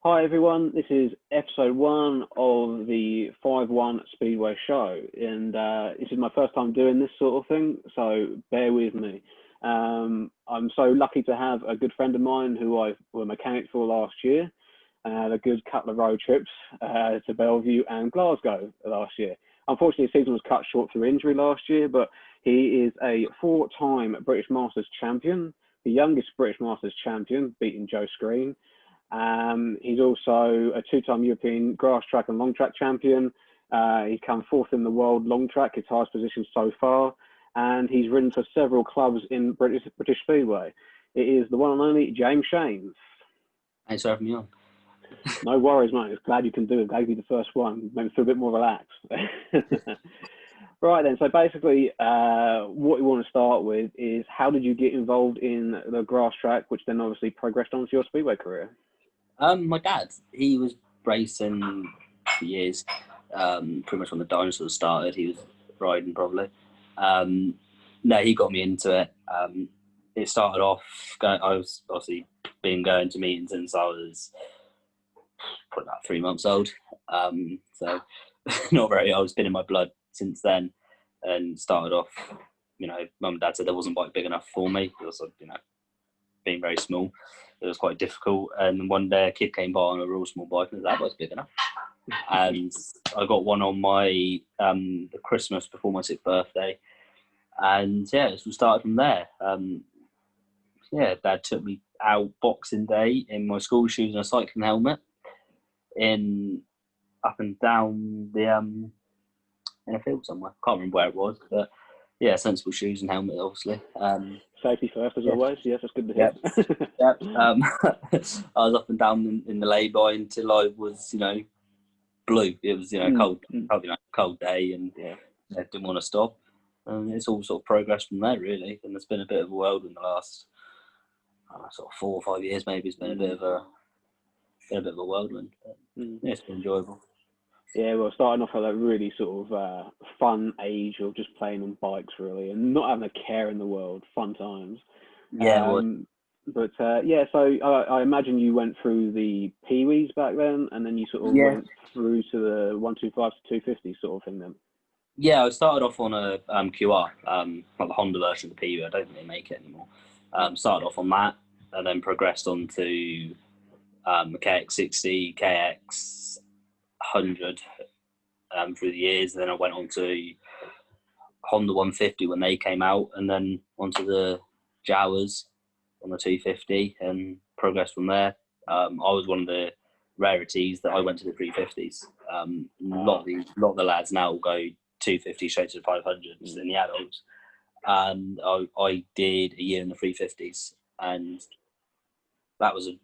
Hi everyone, this is episode 1 of the Five-1 Speedway Show, and this is my first time doing this sort of thing, so bear with me. I'm so lucky to have a good friend of mine who I was a mechanic for last year, and had a good couple of road trips to Bellevue and Glasgow last year. Unfortunately, the season was cut short through injury last year, but he is a 4-time British Masters Champion, the youngest British Masters Champion, beating Joe Screen. He's also a 2-time European Grasstrack and long track champion. He's come 4th in the world long track, his highest position so far, and he's ridden for several clubs in British Speedway. It is the one and only James Shanes. Thanks for having me on. No worries, mate. It's glad you can do it. Glad you be the first one. Made me feel a bit more relaxed. Right then, so basically what we want to start with is how did you get involved in the grass track, which then obviously progressed onto your speedway career? My dad, he was racing for years, pretty much when the dinosaurs started. He was riding probably. No, he got me into it. It started off, I was obviously been going to meetings since I was probably about 3 months old. So not very old. It's been in my blood since then, and started off, mum and dad said there wasn't bike big enough for me. It was, being very small, it was quite difficult. And one day a kid came by on a real small bike and said, that bike's big enough. And I got one on my the Christmas before my 6th birthday. And yeah, we started from there. Dad took me out Boxing Day in my school shoes and a cycling helmet up and down the in a field somewhere. Can't remember where it was, but yeah, sensible shoes and helmet, obviously. Safety first, as always. Yes, that's good to hear. Yep. I was up and down in the lay-by until I was, blue. It was, cold day, and didn't want to stop. And it's all sort of progressed from there, really. And it's been a bit of a whirlwind in the last sort of 4 or 5 years, maybe. It's been a bit of a whirlwind. But, it's been enjoyable. Yeah, well, starting off at that really sort of fun age of just playing on bikes, really, and not having a care in the world. Fun times. Yeah. So I imagine you went through the Pee-wees back then, and then you sort of went through to the 125 to 250 sort of thing then. Yeah, I started off on a QR, like the Honda version of the Pee-wee. I don't think they make it anymore. Started off on that, and then progressed on to the KX60, KX 100 through the years. And then I went on to Honda 150 when they came out, and then onto the Jawas on the 250, and progressed from there. I was one of the rarities that I went to the 350s. A lot of the lads now go 250 straight to the 500s in the adults, and I did a year in the 350s, and that was a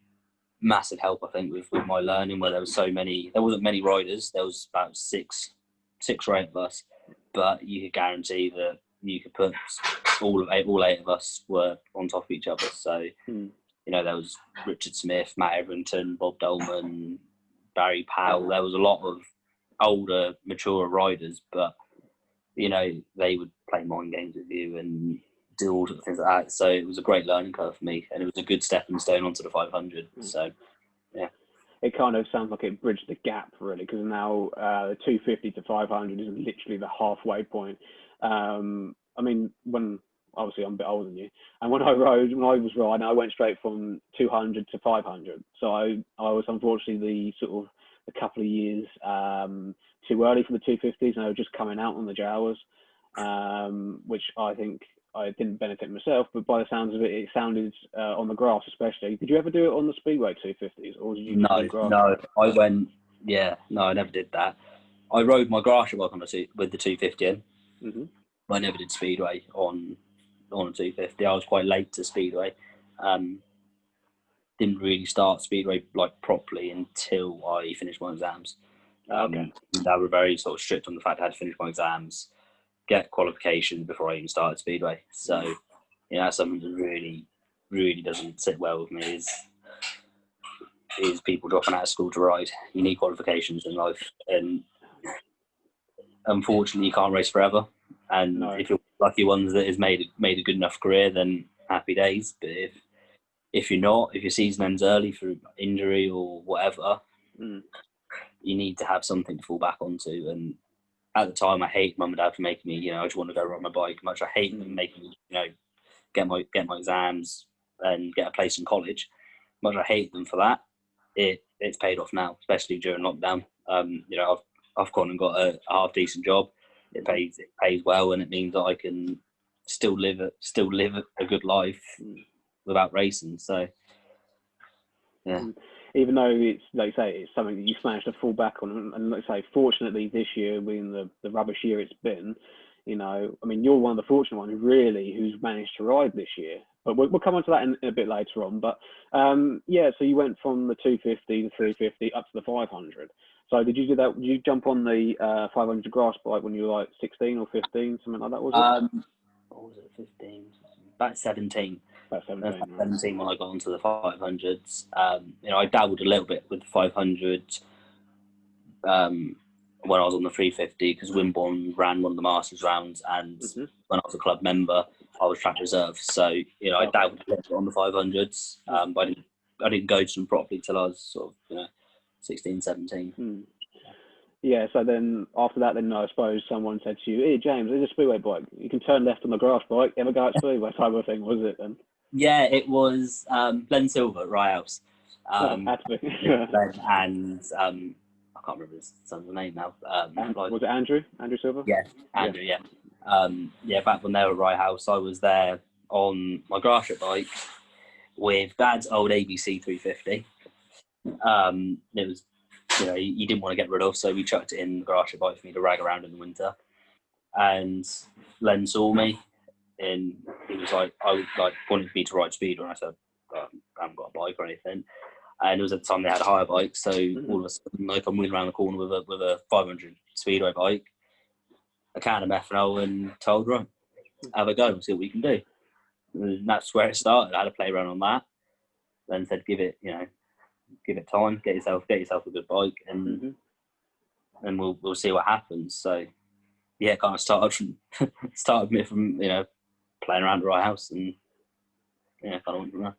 massive help, I think, with my learning, where there wasn't many riders. There was about six or eight of us, but you could guarantee that you could put all 8 of us were on top of each other. So there was Richard Smith, Matt Everington, Bob Dolman, Barry Powell. There was a lot of older, mature riders, but they would play mind games with you and do all sorts of things like that. So it was a great learning curve for me, and it was a good stepping stone onto the 500. So, yeah. It kind of sounds like it bridged the gap, really, because now the 250 to 500 is literally the halfway point. I mean, when obviously I'm a bit older than you, and when I was riding, I went straight from 200 to 500. So I was unfortunately a couple of years too early for the 250s, and I was just coming out on the Jawas, which I think I didn't benefit myself, but by the sounds of it, it sounded on the grass especially. Did you ever do it on the Speedway 250s, or did you do grass? No, I went. Yeah, no, I never did that. I rode my grass bike with the 250 in. Mm-hmm. I never did Speedway on a 250. I was quite late to Speedway. Didn't really start Speedway properly until I finished my exams. Okay. They were very sort of strict on the fact I had to finish my exams, get qualifications before I even started Speedway. So, that's something that really, really doesn't sit well with me is people dropping out of school to ride. You need qualifications in life, and unfortunately you can't race forever. And if you're lucky ones that has made a good enough career, then happy days. But if you're not, if your season ends early through injury or whatever, you need to have something to fall back onto. And at the time, I hate mum and dad for making me, I just want to go ride my bike. Much I hate them making me, get my exams and get a place in college. Much I hate them for that. It's paid off now, especially during lockdown. I've gone and got a half decent job. It pays well, and it means that I can still live a good life without racing. So, yeah. Even though it's, like you say, it's something that you've managed to fall back on, and like I say, fortunately this year, being the rubbish year it's been, I mean, you're one of the fortunate ones really who's managed to ride this year. But we'll come on to that in a bit later on. But so you went from the 250, the 350 up to the 500. So did you do that? Did you jump on the 500 grass bike when you were like 16 or 15, something like that? Was it? What was it? 15, about 17. About 17. About 17 when I got onto the 500s. I dabbled a little bit with the 500 when I was on the 350 because Wimborne ran one of the Masters rounds, and when I was a club member, I was track reserve. So I dabbled a little bit on the 500s, but I didn't go to them properly till I was sort of 16, 17. Yeah, so then after that, then I suppose someone said to you, "Hey James, there's a speedway bike. You can turn left on the grass bike. Ever go at speedway?" type of thing, was it then? Yeah, it was Glenn Silver at Rye House. Had to be. And I can't remember his son's name now. Was it Andrew? Andrew Silver? Yeah, Andrew. Yeah. Back when they were at Rye House, I was there on my Grasstrack bike with Dad's old ABC 350. It was, he didn't want to get rid of, so we chucked it in the Grasstrack bike for me to rag around in the winter. And Len saw me, and he was like, wanted me to ride speedway, and I said, I haven't got a bike or anything. And it was at the time they had a hire bike, so all of a sudden, I'm wheeling around the corner with a 500 speedway bike, a can of methanol, and told, right, have a go and see what we can do. And that's where it started. I had to play around on that. Then said, give it time, get yourself a good bike, and we'll see what happens. So yeah, it kind of started me from playing around the Rye House, and kind of went from there.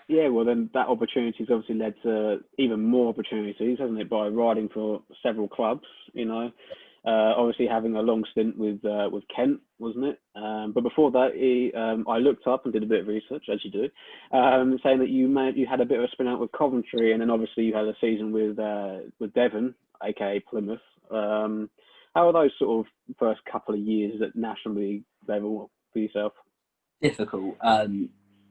Yeah, well then that opportunity's obviously led to even more opportunities, hasn't it? By riding for several clubs, obviously having a long stint with Kent, wasn't it? But before that, I looked up and did a bit of research, as you do, saying that you had a bit of a spin out with Coventry, and then obviously you had a season with Devon, aka Plymouth. How are those sort of first couple of years at National League level for yourself? Difficult.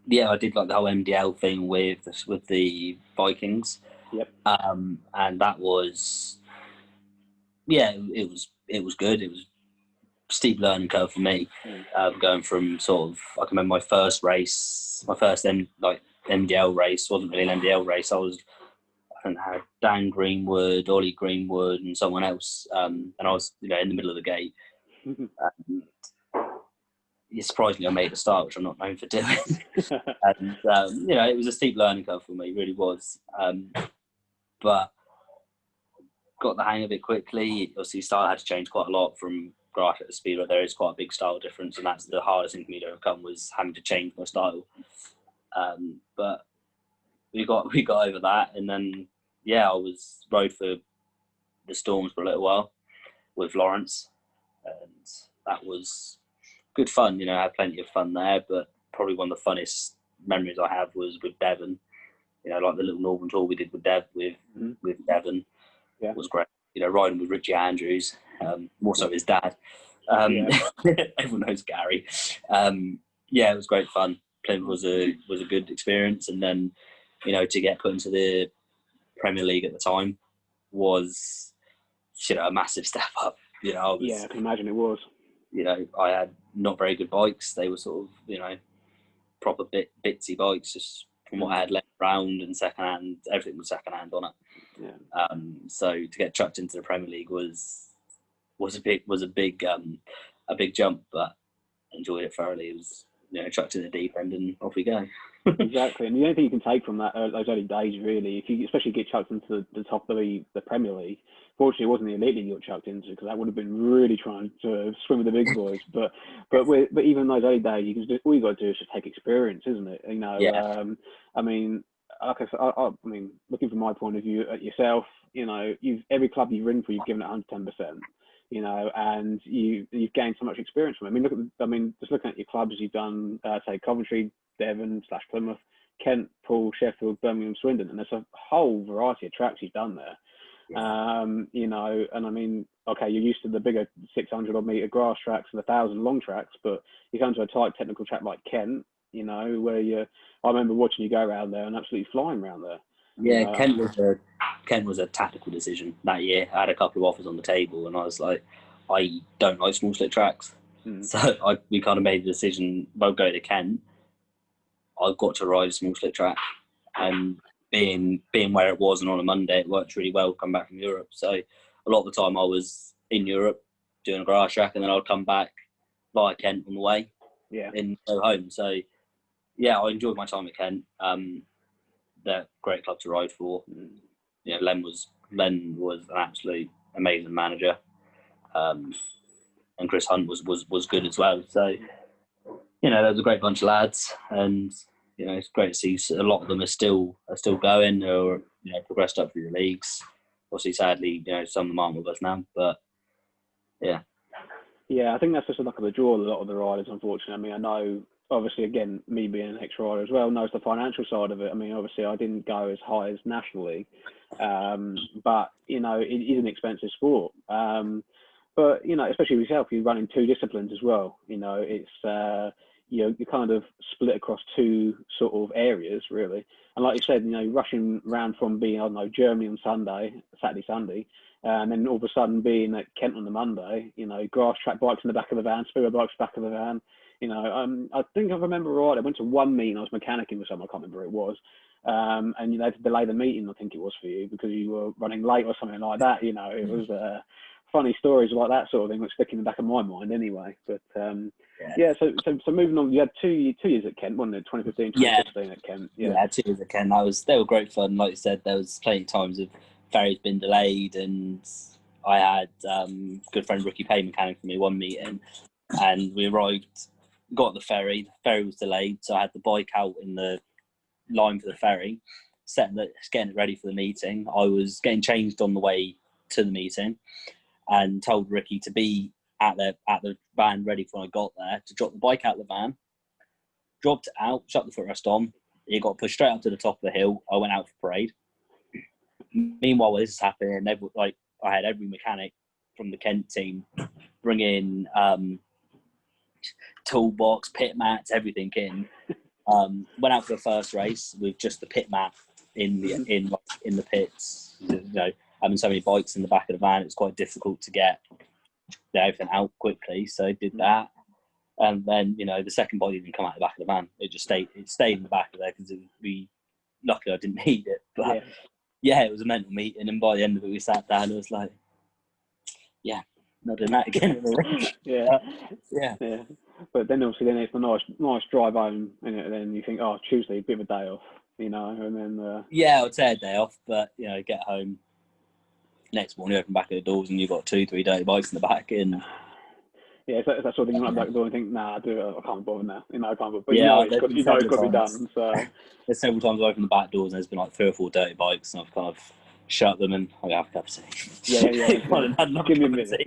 Yeah, I did like the whole MDL thing with the Vikings. Yep. And that was, it was good. It was a steep learning curve for me, going from sort of, I can remember my first race, my first MDL race wasn't really an MDL race. I had Dan Greenwood, Ollie Greenwood, and someone else, and I was in the middle of the gate. Surprisingly, I made a start, which I'm not known for doing. And it was a steep learning curve for me, it really was. But got the hang of it quickly. Obviously, style had to change quite a lot from Grasstrack to speedway. There is quite a big style difference, and that's the hardest thing for me to overcome, was having to change my style. But we got over that, and then I rode for the Storms for a little while with Lawrence, and that was good fun. I had plenty of fun there, but probably one of the funnest memories I have was with Devon. Like the little Northern tour we did with Devon. Yeah. Was great. Riding with Richie Andrews, more so his dad. Everyone knows Gary. It was great fun. Plymouth was a good experience, and then to get put into the Premier League at the time was a massive step up. I can imagine it was. I had not very good bikes. They were sort of, proper bitsy bikes, just from what I had left round and second hand. Everything was second hand on it. Yeah. So to get chucked into the Premier League was a big jump, but enjoyed it thoroughly. It was chucked in the deep end and off we go. Exactly, and the only thing you can take from that those early days, really, if you especially get chucked into the top of the Premier League. Fortunately, it wasn't the elite league you got chucked into, because that would have been really trying to swim with the big boys. But even those early days, you can just, all you got to do is just take experience, isn't it? You know, Yeah. I mean, like I said, I mean, looking from my point of view at yourself, you know, every club you've ridden for, you've given it 110%. You know, and you've gained so much experience from it. I mean, just looking at your clubs, you've done, say, Coventry, Devon / Plymouth, Kent, Poole, Sheffield, Birmingham, Swindon, and there's a whole variety of tracks you've done there. Yeah. You know, and I mean, okay, you're used to the bigger 600 odd metre grass tracks and 1,000 long tracks, but you come to a tight technical track like Kent, you know, where I remember watching you go around there and absolutely flying around there. Yeah, You know, Kent was a tactical decision that year. I had a couple of offers on the table, and I was like, I don't like small slick tracks, so we kind of made the decision. We'll go to Kent. I've got to ride a small slick track, and being where it was and on a Monday, it worked really well coming back from Europe. So a lot of the time I was in Europe doing a grass track, and then I'd come back via Kent on the way and go home. So yeah, I enjoyed my time at Kent. They're a great club to ride for. You know, Len was an absolute amazing manager, and Chris Hunt was good as well. So you know, there was a great bunch of lads, and you know, it's great to see a lot of them are still going, or you know, progressed up through the leagues. Obviously, sadly, you know, some of them aren't with us now, but yeah. Yeah, I think that's just a luck of the draw. A lot of the riders, unfortunately. I mean, I know, obviously, again, me being an ex-rider as well, knows the financial side of it. I mean, obviously, I didn't go as high as National League, but you know, it is an expensive sport. But you know, especially with yourself, you're running two disciplines as well. You know, it's you're kind of split across two sort of areas, really. And like you said, you know, rushing around from being, I don't know, Germany on Saturday, Sunday, and then all of a sudden being at Kent on the Monday, you know, grass track bikes in the back of the van, speedway bikes back of the van. You know, I think I remember right. I went to one meeting. I was mechanicking with someone. I can't remember who it was. And you know, to delay the meeting, I think it was for you because you were running late or something like that. You know, it was funny stories like that sort of thing, which stick in the back of my mind anyway. But yeah. So moving on, you had two years at Kent, wasn't it? 2015, 2016 at Kent. Yeah, 2 years at Kent. They were great fun. Like you said, there was plenty of times of ferries been delayed, and I had good friend Ricky Pay mechanic for me one meeting, and we arrived, got the ferry was delayed, so I had the bike out in the line for the ferry, getting it ready for the meeting. I was getting changed on the way to the meeting, and told Ricky to be at the van ready for when I got there, to drop the bike out of the van, dropped it out, shut the footrest on. It got pushed straight up to the top of the hill. I went out for parade. Meanwhile, this is happening, I had every mechanic from the Kent team bring in toolbox, pit mats, everything in. Went out for the first race with just the pit mat in the pits. You know, having so many bikes in the back of the van, it was quite difficult to get everything out quickly. So I did that, and then you know the second bike didn't come out the back of the van. It just stayed in the back of there because luckily I didn't need it. But yeah, it was a mental meeting, and by the end of it, we sat down and it was like, yeah, not doing that again. Yeah. But then obviously it's a nice drive home, and then you think, oh, Tuesday, a bit of a day off, you know, and then yeah, I'd say a day off, but you know, get home next morning, open back of the doors, and you've got 2-3 dirty bikes in the back, and yeah, it's that sort of thing. You open back the door and think, nah, I can't bother now. You know, I can't bother. But yeah, it's got to be done. So there's several times I've opened the back doors and there's been like 3 or 4 dirty bikes, and I've kind of shut them and I have a cup of tea. Yeah.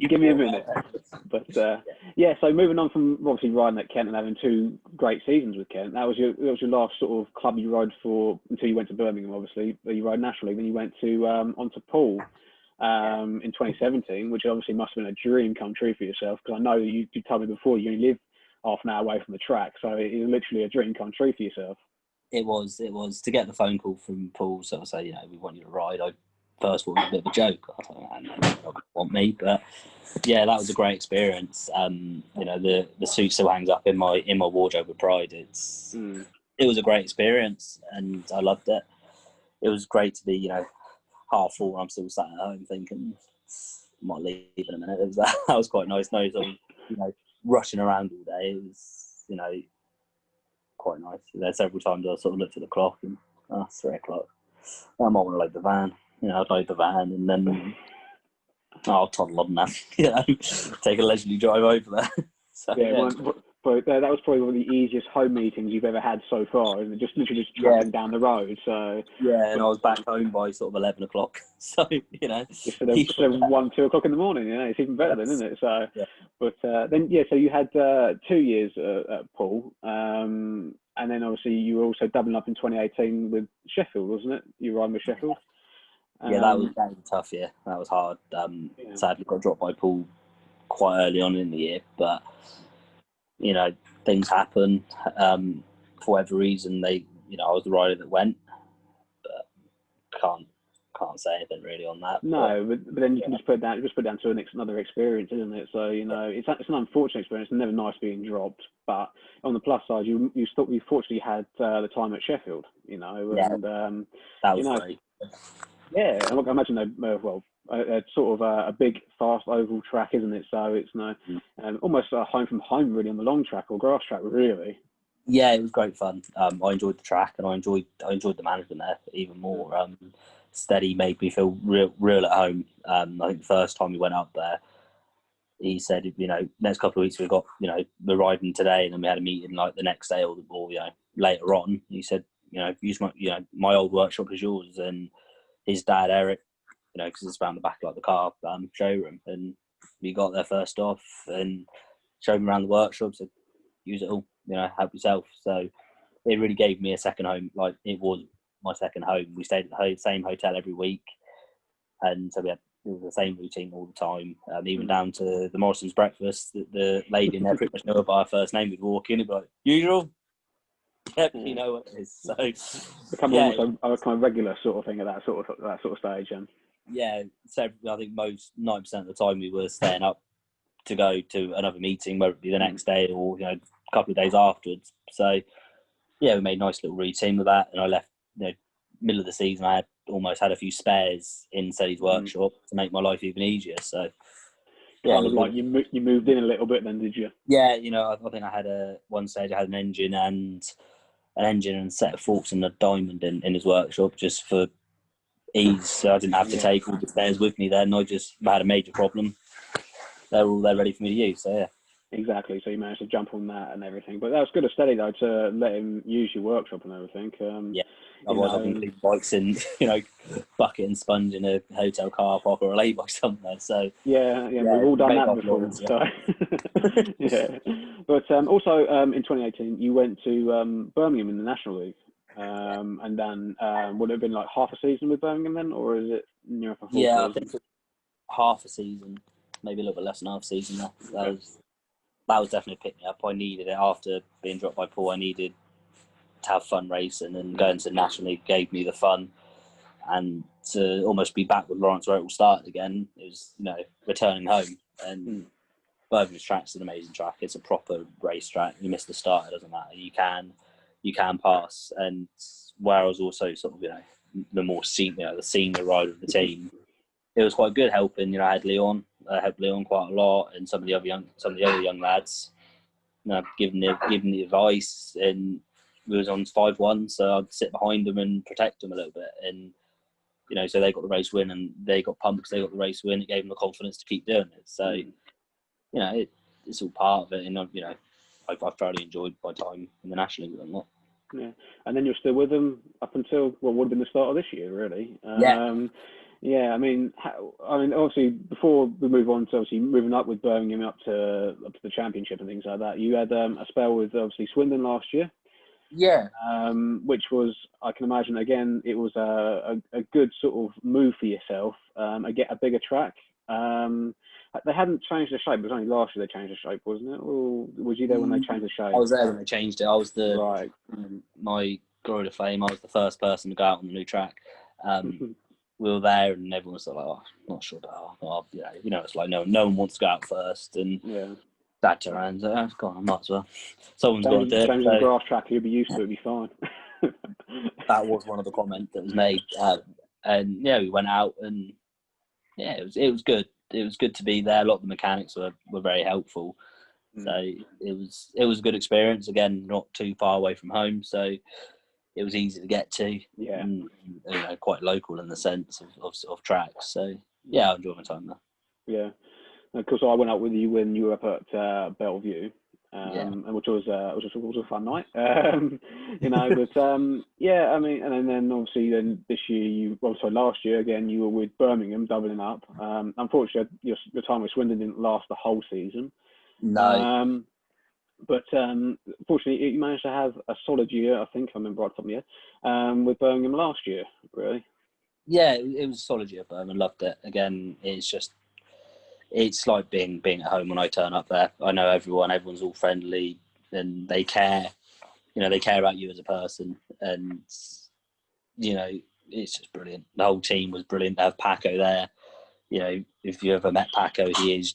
Give me a minute. But so moving on from obviously riding at Kent and having 2 great seasons with Kent, that was your last sort of club you rode for until you went to Birmingham. Obviously, you rode nationally. Then you went to onto Poole in 2017, which obviously must have been a dream come true for yourself, because I know you told me before you only live half an hour away from the track, so it was literally a dream come true for yourself. It was to get the phone call from Paul, so I say, you know, we want you to ride. I first thought it was a bit of a joke. I thought, no, they don't want me, but yeah, that was a great experience. You know, the suit still hangs up in my wardrobe with pride. It was a great experience, and I loved it. It was great to be, you know, half full, and I'm still sat at home thinking, I might leave in a minute. That was quite nice. No, you know, rushing around all day. It was, you know, quite nice. There several times I sort of looked at the clock and it's 3 o'clock. I might want to load the van. I'd load the van and then I'll toddle on now. Take a leisurely drive over there. So, but that was probably one of the easiest home meetings you've ever had so far, isn't it? Just literally travelling down the road. So and I was back home by sort of 11 o'clock. So instead of 1, 2 o'clock in the morning, it's even better then, isn't it? So, but then so you had 2 years at Poole, and then obviously you were also doubling up in 2018 with Sheffield, wasn't it? You were riding with Sheffield. That was a tough year. That was hard. Sadly, got dropped by Poole quite early on in the year, but things happen. For whatever reason, I was the rider that went, but can't say anything really on that. No, but then you can just put down to another experience, isn't it? So it's an unfortunate experience. It's never nice being dropped, but on the plus side, you fortunately had the time at Sheffield, and that was great. Yeah, I can imagine it's sort of a big, fast oval track, isn't it? So it's almost a home from home, really, on the long track or grass track, really. Yeah, it was great fun. I enjoyed the track, and I enjoyed the management there even more. Steady made me feel real at home. I think the first time we went up there, he said, next couple of weeks we've got, we're riding today, and then we had a meeting like the next day or later on. He said, use my old workshop is yours, and his dad Eric, because it's around the back of the car showroom, and we got there first off and showed him around the workshop, said use it all, help yourself. So it really gave me a second home. Like, it was my second home. We stayed at the same hotel every week, and so we had the same routine all the time, even down to the Morrison's breakfast. The lady in there pretty much knew her by her first name. We'd walk in and be like, usual. Yep, you know what it is. So become almost a kind of regular sort of thing at that sort of stage. So I think most 9% of the time we were staying up to go to another meeting, whether it be the next day or a couple of days afterwards. So we made a nice little routine with that, and I left middle of the season. I almost had a few spares in Selly's workshop to make my life even easier. So kind of like you moved in a little bit then, did you? I think I had one stage I had an engine and a set of forks and a diamond in his workshop just for ease, so I didn't have to take all the spares with me then. I had a major problem. They're all there ready for me to use, so Exactly, so you managed to jump on that and everything. But that was good of Steady, though, to let him use your workshop and everything. Otherwise I've been leaving bikes in, bucket and sponge in a hotel car park or a lay-by somewhere. So we've all done that before. So. But also in 2018, you went to Birmingham in the National League. And then would it have been like half a season with Birmingham then, or is it near a full season? I think half a season, maybe a little bit less than half a season there. That was definitely a pick me up. I needed it after being dropped by Poole. I needed to have fun racing, and going to the National League gave me the fun. And to almost be back with Lawrence where it all started again, it was returning home. And Birmingham's track's an amazing track. It's a proper race track. You miss the start, it doesn't matter. You can pass. And where I was also sort of the more senior rider of the team, it was quite good helping. I had Leon. I helped Leon quite a lot, and some of the other young lads, giving the advice. And we was on 5-1, so I'd sit behind them and protect them a little bit. And so they got the race win, and they got pumped because they got the race win. It gave them the confidence to keep doing it. So it's all part of it. And I've thoroughly enjoyed my time in the National League with them a lot. Yeah, and then you're still with them up until what would have been the start of this year, really. I mean, obviously, before we move on to obviously moving up with Birmingham up to the championship and things like that, you had a spell with obviously Swindon last year. Yeah. Which was, I can imagine, again, it was a good sort of move for yourself. Get a bigger track. They hadn't changed the shape. It was only last year they changed the shape, wasn't it? Or was you there when they changed the shape? I was there when they changed it. I was my glory to fame. I was the first person to go out on the new track. We were there, and everyone was like, "Oh, I'm not sure about." It's like no one wants to go out first, and that turned around and said, "Oh, go on, I might as well. Someone's got to do it." Changing the grass track, you'll be used to it. It'll be fine. That was one of the comments that was made, and we went out, and it was good. It was good to be there. A lot of the mechanics were very helpful. So it was a good experience. Again, not too far away from home, so it was easy to get to. Yeah. And, quite local in the sense of tracks. So yeah, I enjoyed my time there. Yeah. Of course, I went up with you when you were up at Bellevue, Yeah. which was a fun night. But yeah, I mean, and then obviously then this year last year again you were with Birmingham doubling up. Unfortunately, your time with Swindon didn't last the whole season. No. But fortunately, you managed to have a solid year. I think I remember right from the year with Birmingham last year. Really. Yeah, it was a solid year, Birmingham. Loved it. Again, it's like being at home when I turn up there. I know everyone's all friendly, and they care. They care about you as a person, and it's just brilliant. The whole team was brilliant. They have Paco there. If you ever met Paco, he is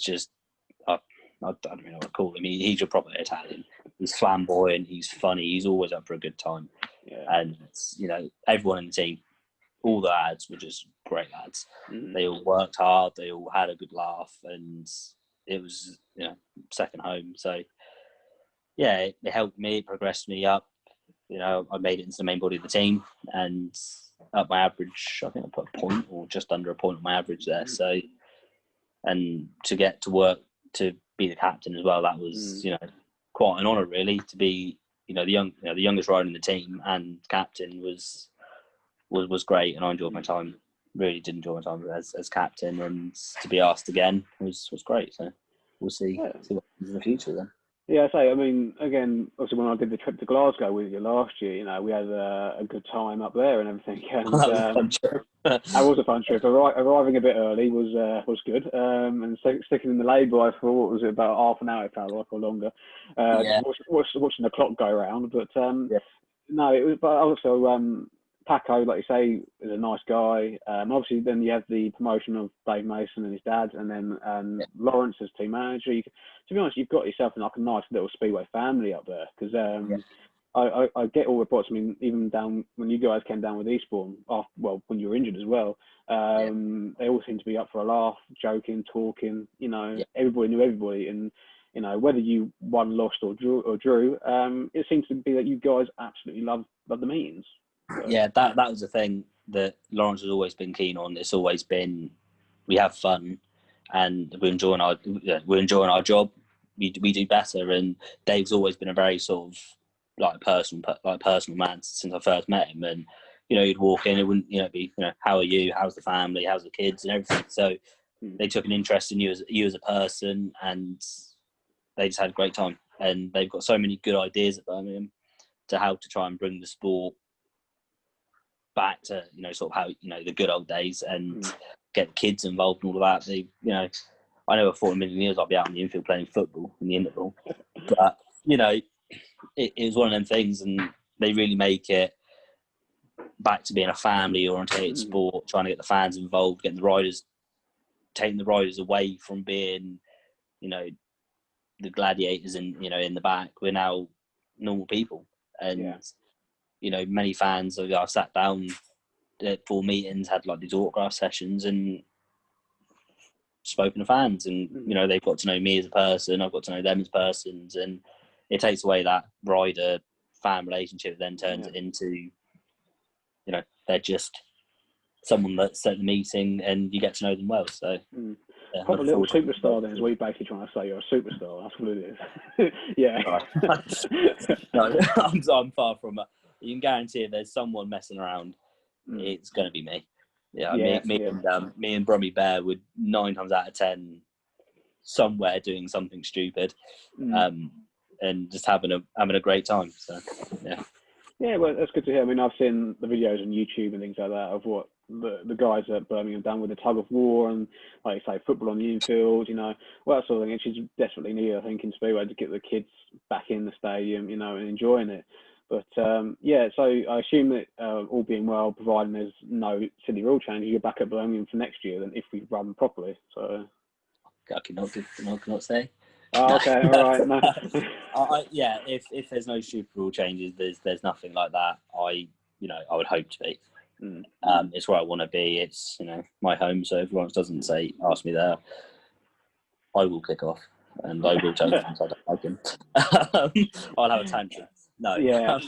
just I don't really know what to call him. He's your proper Italian. He's flamboyant. He's funny. He's always up for a good time. Yeah. And everyone in the team, all the lads were just great lads. They all worked hard. They all had a good laugh, and it was second home. So yeah, it helped me. It progressed me up. I made it into the main body of the team, and up my average. I think I put a point or just under a point on my average there. So, and to get to work to be the captain as well, that was quite an honour really to be the youngest rider in the team, and captain was great, and I enjoyed my time. Really did enjoy my time as captain, and to be asked again was great. So we'll see what happens in the future then. Yeah, I mean, again, obviously when I did the trip to Glasgow with you last year, we had a good time up there and everything. And, that was a fun trip. That was a fun trip. Arriving a bit early was good. And sticking in the labour for what was it, about half an hour it felt like, or longer. Watching the clock go round, but no, it was. But also Paco, like you say, is a nice guy. Obviously, then you have the promotion of Dave Mason and his dad, and then Lawrence as team manager. To be honest, you've got yourself like a nice little speedway family up there. Because I get all reports. I mean, even down when you guys came down with Eastbourne, when you were injured as well, they all seem to be up for a laugh, joking, talking. Everybody knew everybody, and whether you won, lost, or drew, it seems to be that you guys absolutely love the meetings. Yeah, that was the thing that Lawrence has always been keen on. It's always been we have fun and we're enjoying our job. We do better, and Dave's always been a very sort of personal man since I first met him. And he'd walk in, it wouldn't be how are you, how's the family, how's the kids, and everything. So they took an interest in you as a person, and they just had a great time. And they've got so many good ideas at Birmingham to how to try and bring the sport back to sort of how the good old days, and get the kids involved and all of that. I never thought in a million years I'd be out in the infield playing football in the interval, but it was one of them things, and they really make it back to being a family orientated sport, trying to get the fans involved, taking the riders away from being the gladiators in the back. We're now normal people, and many fans I've sat down at 4 meetings, had like these autograph sessions, and spoken to fans, and they've got to know me as a person, I've got to know them as persons, and it takes away that rider fan relationship, then turns it into they're just someone that's at the meeting and you get to know them well. So proper little superstar then is what you're basically trying to say. You're a superstar, that's what it is. Yeah. No, I'm far from it. You can guarantee if there's someone messing around, it's going to be me. Me and Brummy Bear would 9 times out of 10 somewhere doing something stupid, and just having a great time. So yeah, well, that's good to hear. I mean, I've seen the videos on YouTube and things like that of what the guys at Birmingham done with the tug of war and, like you say, football on the infield, that sort of thing, which is desperately needed, I think, in Speedway to get the kids back in the stadium, and enjoying it. But so I assume that all being well, providing there's no silly rule change, you're back at Birmingham for next year, then if we run properly. So I cannot say. Oh, okay, all right. No. If there's no super rule changes, there's nothing like that. I would hope to be. It's where I want to be. It's my home. So if Lawrence doesn't ask me there, I will kick off, and I will tell him I don't like him. I'll have a tantrum. No, Yeah.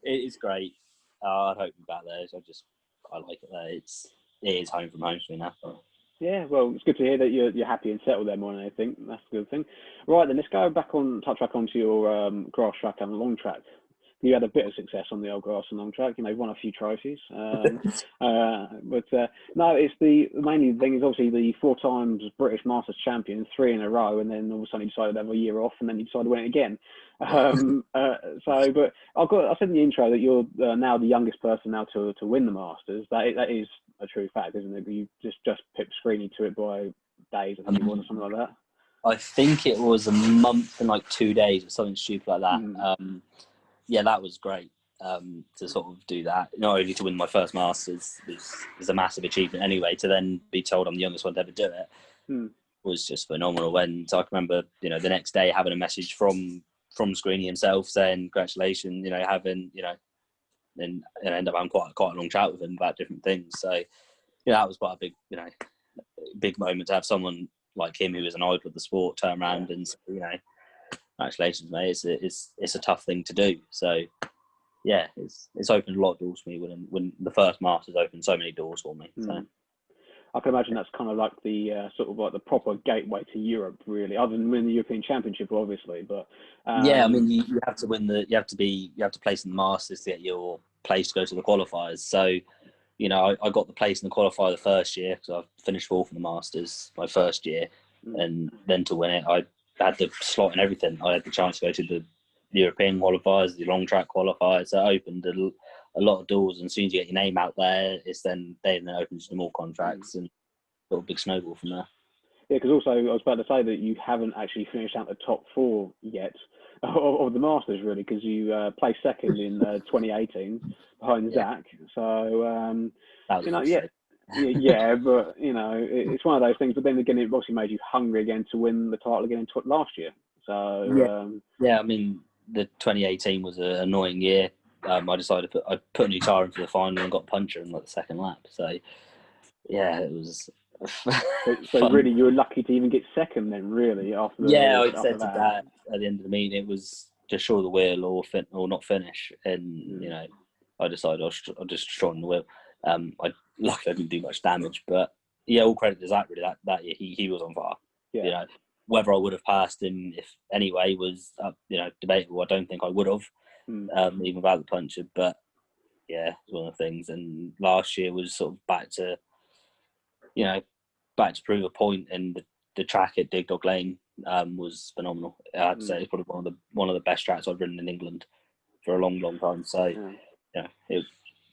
it is great. I'd hope we're back there. I like it there. It is home from home for me now. Yeah, well, it's good to hear that you're happy and settled there more than anything. That's a good thing. Right, then let's go touch back onto your grass track and long track. You had a bit of success on the old grass and long track. You won a few trophies. But no, it's mainly the thing is obviously the 4 times British Masters Champion, 3 in a row, and then all of a sudden you decided to have a year off, and then you decided to win it again. But I said in the intro that you're now the youngest person now to win the Masters. That is a true fact, isn't it? You just pipped Screeney to it by days, I think it was, or something like that. I think it was a month and like 2 days or something stupid like that. Yeah, that was great to sort of do that. Not only to win my first Masters was a massive achievement anyway. To then be told I'm the youngest one to ever do it was just phenomenal. So I can remember, the next day having a message from Screeney himself saying congratulations. Having and end up having quite a long chat with him about different things. So that was quite a big big moment to have someone like him who was an idol of the sport turn around and say, congratulations, mate. It's a tough thing to do. So, yeah, it's opened a lot of doors for me when the first Masters opened so many doors for me. So. I can imagine that's kind of like the sort of like the proper gateway to Europe, really, other than winning the European Championship, obviously. But yeah, I mean, you have to win you have to place in the Masters to get your place to go to the qualifiers. So, I got the place in the qualifier the first year because I finished 4th in the Masters my first year, and then to win it, I had the slot and everything. I had the chance to go to the European qualifiers, the long track qualifiers. That opened a lot of doors, and as soon as you get your name out there, then opens to more contracts and got a big snowball from there. Yeah, because also I was about to say that you haven't actually finished out the top 4 yet of the Masters, really, because you placed second in 2018 behind Zach. So yeah, but it's one of those things. But then again, it obviously made you hungry again to win the title again last year. So I mean, the 2018 was an annoying year. I decided I put a new tyre into the final and got a puncture in like the second lap. So yeah, it was. So really, you were lucky to even get second then, really. I said to Dad at the end of the meeting, it was just short of the wheel or not finish, and I decided I'll just shorten the wheel. Luckily I didn't do much damage, but yeah, all credit to Zach really. That year he was on fire. Yeah. Whether I would have passed him if anyway was debatable. I don't think I would have, even without the puncture. But yeah, it was one of the things. And last year was sort of back to prove a point, and the track at Dig Dog Lane was phenomenal. I'd say it's probably one of the best tracks I've ridden in England for a long, long time. So it was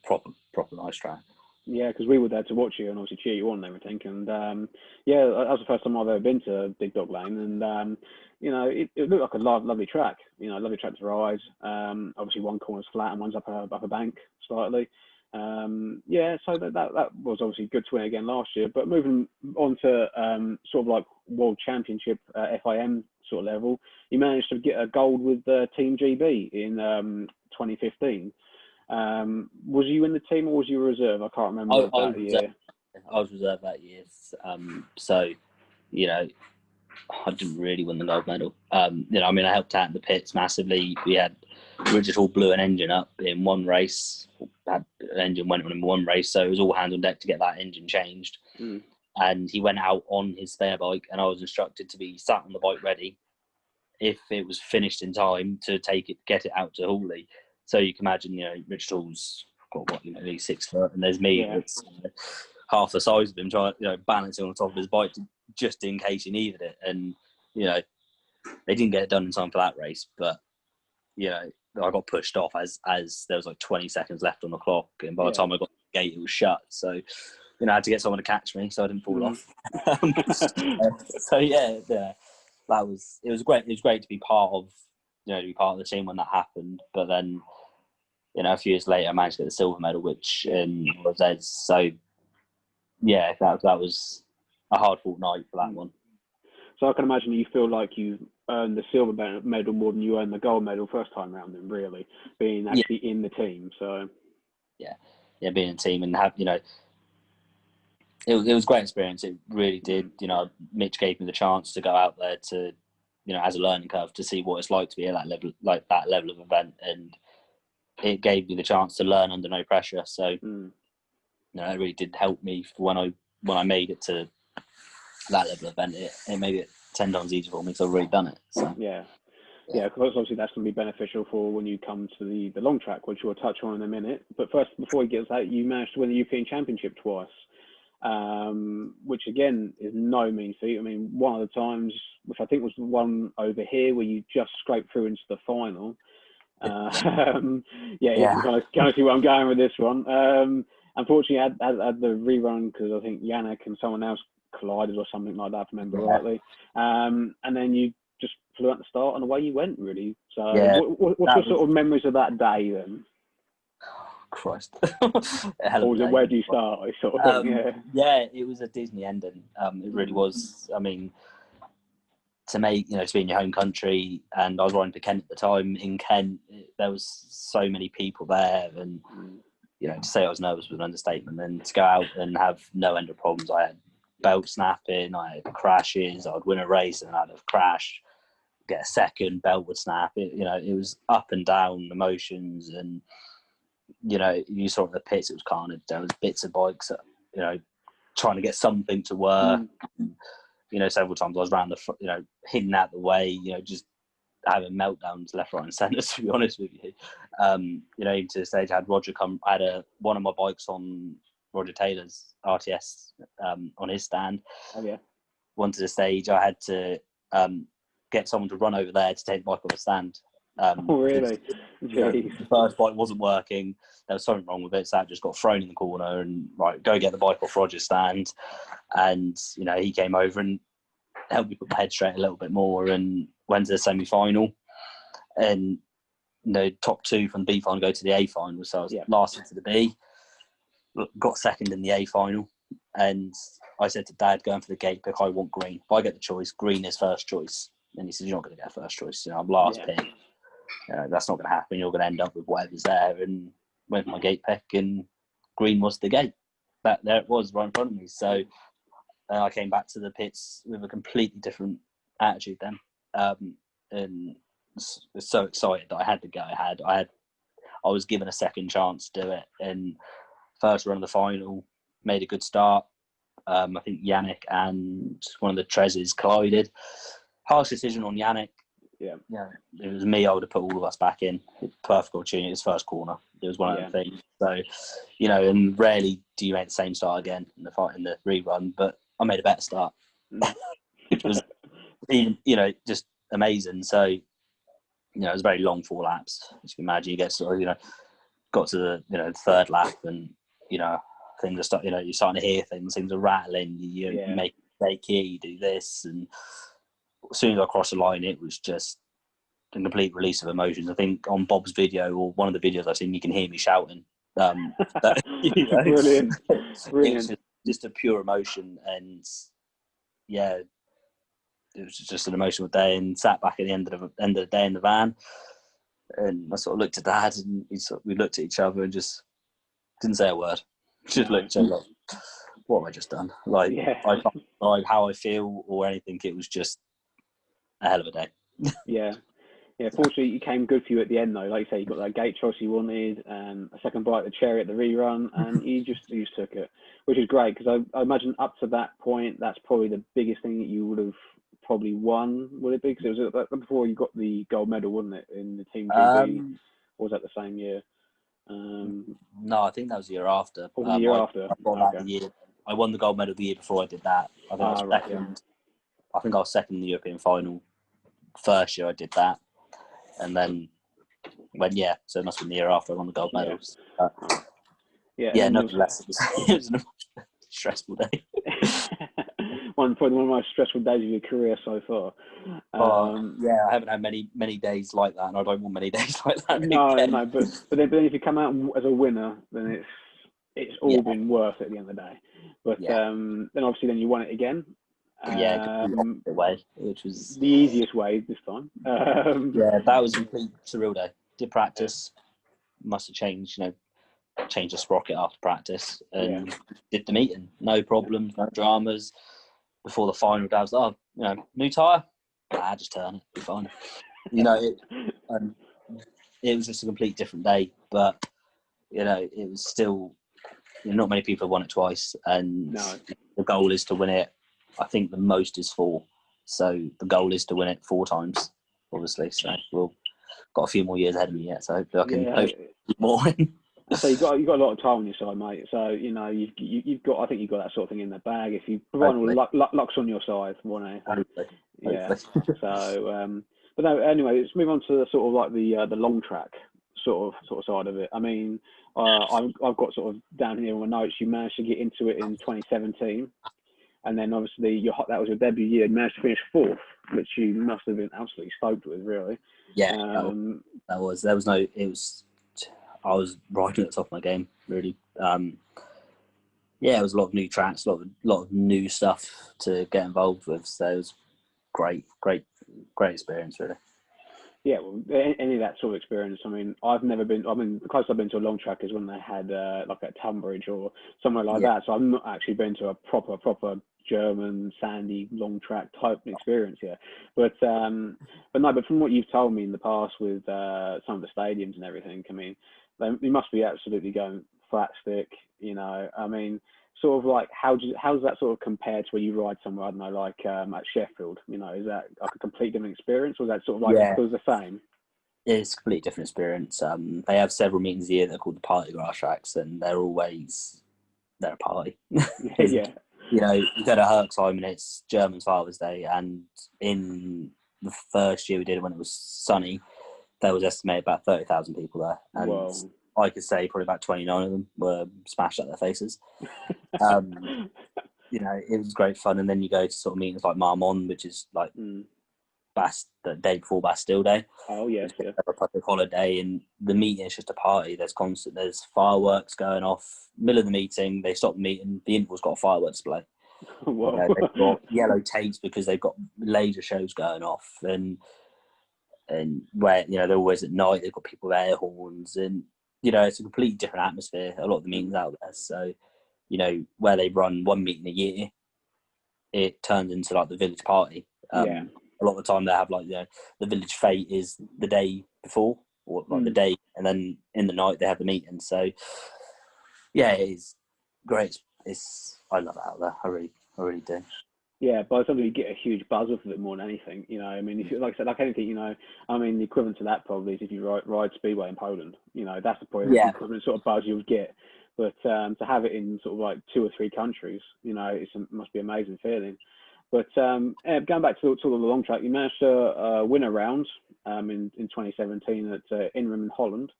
proper nice track. Yeah, because we were there to watch you and obviously cheer you on and everything. And that was the first time I've ever been to Dig Dog Lane, and it looked like a lovely track. Lovely track to ride. Obviously, one corner's flat and one's up a bank slightly. So that was obviously good to win again last year. But moving on to sort of like World Championship FIM sort of level, you managed to get a gold with Team GB in 2015. Was you in the team or was you a reserve? I can't remember that year. I was reserve that year. So I didn't really win the gold medal. I helped out in the pits massively. We had Digital blew an engine up in one race. That engine went on in one race, so it was all hands on deck to get that engine changed. And he went out on his spare bike, and I was instructed to be sat on the bike ready if it was finished in time to get it out to Hawley. So you can imagine, Rich Tools got he's 6 foot, and there's me that's half the size of him trying, balancing on top of his bike just in case he needed it. And they didn't get it done in time for that race, but I got pushed off as there was like 20 seconds left on the clock, and by the time I got to the gate, it was shut. So I had to get someone to catch me so I didn't fall off. So it was great. It was great to be part of the team when that happened. But then a few years later, I managed to get the silver medal, which was Ed's. So yeah, that was a hard fought night for that one. So I can imagine you feel like you earned the silver medal more than you earned the gold medal first time round, then, really, being actually in the team. So yeah, being in the team and have it was a great experience. It really did. You know, Mitch gave me the chance to go out there to, you know, as a learning curve, to see what it's like to be at that level, like that level of event, and it gave me the chance to learn under no pressure. So, you know, it really did help me for when I made it to that level of event. It made it 10 times easier for me because I've already done it. So Yeah, because obviously that's going to be beneficial for when you come to the long track, which we'll touch on in a minute. But first, before we get to that, you managed to win the European Championship twice, which again is no mean feat. I mean, one of the times, which I think was the one over here, where you just scraped through into the final. You can kind of see where I'm going with this one. Unfortunately, I had the rerun because I think Yannick and someone else collided or something like that, if I remember rightly. And then you just flew at the start and away you went, really. So what's your sort of memories of that day then? Christ. Where do you start? Sort of thing, yeah, it was a Disney ending. It really was. I mean, to be in your home country, and I was riding to Kent at the time. In Kent, there was so many people there, and you know, to say I was nervous was an understatement. And to go out and have no end of problems, I had belt snapping, I had crashes, I'd win a race and I'd have crash, get a second, belt would snap. It was up and down emotions, and you know, you saw in the pits it was carnage. There was bits of bikes that, you know, trying to get something to work. You know, several times I was around hidden out the way, you know, just having meltdowns left, right, and centre. To be honest with you, you know, even to the stage I had Roger come. I had one of my bikes on Roger Taylor's RTS on his stand. Oh yeah. One to the stage, I had to get someone to run over there to take the bike on the stand. Oh really? The first bike wasn't working. There was something wrong with it, so I just got thrown in the corner and go get the bike off Roger's stand. And you know, he came over and helped me put my head straight a little bit more, and went to the semi-final. And you know, top two from the B final go to the A final. So I was last into the B, got second in the A final, and I said to Dad, going for the gate pick, I want green. If I get the choice, green is first choice. And he said, you're not going to get first choice. You know, I'm last pick. That's not going to happen. You're going to end up with whatever's there. And went for my gate pick, and green was the gate. There it was, right in front of me. So I came back to the pits with a completely different attitude then, and was so excited that I had to go. I was given a second chance to do it. And first run of the final, made a good start. I think Yannick and one of the Trezes collided. Harsh decision on Yannick. Yeah, it was me. I would have put all of us back in. Perfect opportunity. His first corner. It was one of the things. So, you know, and rarely do you make the same start again in the rerun. But I made a better start, which was, you know, just amazing. So, you know, it was very long 4 laps. As you can imagine, you get sort of, you know, got to the third lap, and you know, things are starting. You know, you're starting to hear things. Things are rattling. You make a mistake here. You do this, and as soon as I crossed the line, it was just a complete release of emotions. I think on Bob's video, or one of the videos I've seen, you can hear me shouting. You know, Brilliant. It was just a pure emotion, and yeah, it was just an emotional day. And sat back at the end of the day in the van, and I sort of looked at Dad, and we looked at each other and just didn't say a word. Just looked at each other like, what have I just done? Like, I can't describe how I feel or anything. It was just a hell of a day. Yeah. Fortunately, it came good for you at the end, though. Like you say, you got that gate choice you wanted, and a second bite of the cherry at the rerun, and you just took it, which is great, because I imagine up to that point, that's probably the biggest thing that you would have probably won, would it be? Because it was before you got the gold medal, wasn't it, in the Team GB? Or was that the same year? No, I think that was the year after. The year after. I won the gold medal the year before I did that. I think I was second. I think I was second in the European final. First year I did that, and then so it must have been the year after I won the gold medals. Nonetheless, it was an stressful day. Probably one of my stressful days of your career so far. I haven't had many days like that, and I don't want many days like that. No, but then if you come out as a winner, then it's all been worth it at the end of the day. But then obviously you won it again. The way, which was the easiest way this time. That was a complete surreal day. Did practice, must have changed, you know, changed the sprocket after practice and did the meeting. No problems, no dramas. Before the final, Dad was like, oh, new tyre? Just turn it, be fine. It was just a complete different day, but, it was still, not many people have won it twice, and the goal is to win it. I think the most is 4. So the goal is to win it 4 times, obviously. So we've got a few more years ahead of me yet, so hopefully I can keep more in. So you've got a lot of time on your side, mate. So you've got, I think you've got that sort of thing in the bag. If you provide all luck's on your side, Hopefully. So, but no. Anyway, let's move on to the sort of like the long track sort of side of it. I mean, I've got sort of down here on my notes. You managed to get into it in 2017, and then obviously that was your debut year. You managed to finish 4th, which you must have been absolutely stoked with, really. Yeah, that was. There was no. It was. I was riding at the top of my game, really. It was a lot of new tracks, a lot of new stuff to get involved with. So it was great experience, really. Yeah, well, any of that sort of experience. I mean, I've never been. I mean, the closest I've been to a long track is when they had like at Tunbridge or somewhere like that. So I've not actually been to a proper German sandy long track type experience here. But from what you've told me in the past with some of the stadiums and everything, I mean, they must be absolutely going flat stick. I mean, sort of like how does that sort of compare to where you ride somewhere, I don't know, like at Sheffield? Is that like a complete different experience, or is that sort of like feels the same? It's a completely different experience. They have several meetings a year that are called the party grass tracks, and they're a party. Yeah. You go to Herxheim and it's German's Father's Day, and in the first year we did it when it was sunny, there was estimated about 30,000 people there, and Whoa. I could say probably about 29 of them were smashed at their faces. It was great fun, and then you go to sort of meetings like Marmont, which is like the day before Bastille Day. Oh yes, yeah. A public holiday, and the meeting is just a party. There's fireworks going off. Middle of the meeting, they stop the meeting. The interval's got a fireworks display. They've got yellow tapes because they've got laser shows going off, and where they're always at night. They've got people with air horns, and it's a completely different atmosphere. A lot of the meetings out there, so where they run one meeting a year, it turns into like the village party. A lot of the time they have like the village fete is the day before, or like the day, and then in the night they have the meeting. So it is great. I love it out there. I really do. Yeah, by the time you get a huge buzz off of it more than anything, I mean, if you, like I said, like anything, I mean, the equivalent to that probably is if you ride Speedway in Poland, that's the probably the equivalent sort of buzz you would get. But to have it in sort of like 2 or 3 countries, it must be an amazing feeling. But going back to the long track, you managed to win a round in 2017 at Inrum in Holland.